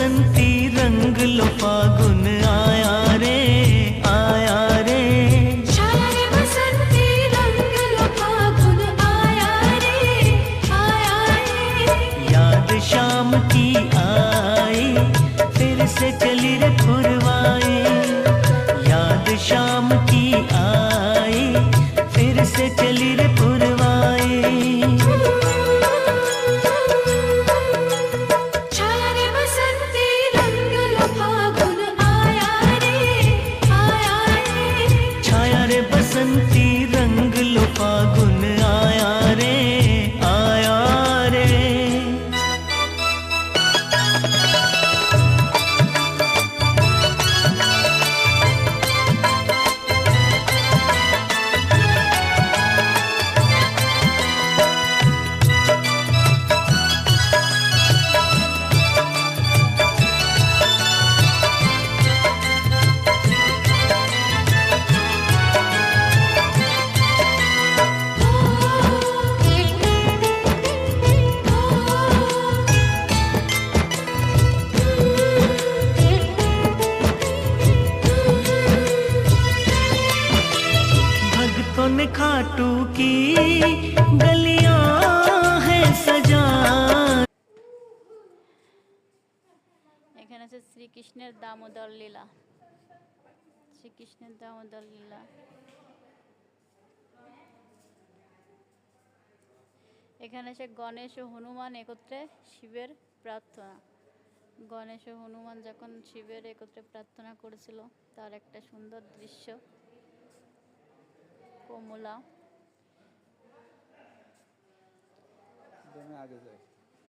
बसंती रंग लो फागुन आया रे आया रे। छाया रे बसंती रंग लो फागुन आया रे आया रे। याद शाम की आई फिर से चली रे फुरवाई। याद शाम की आई फिर से चली रे फुरवाई। छाया रे बसंती रंग लो फागुन आया रे आया रे। छाया रे बसंती रंग लो फागुन आया रे आया रे। भक्तों ने खाटू की गलियां हैं सजा। এখানে আছে শ্রীকৃষ্ণের দামোদর লীলা। শ্রীকৃষ্ণের দামোদর লীলা। এখানে আছে গণেশ ও হনুমান একত্রে শিবের প্রার্থনা। গণেশ ও হনুমান যখন শিবের একত্রে প্রার্থনা করেছিল তার একটা সুন্দর দৃশ্য। কমলা আগে যাই।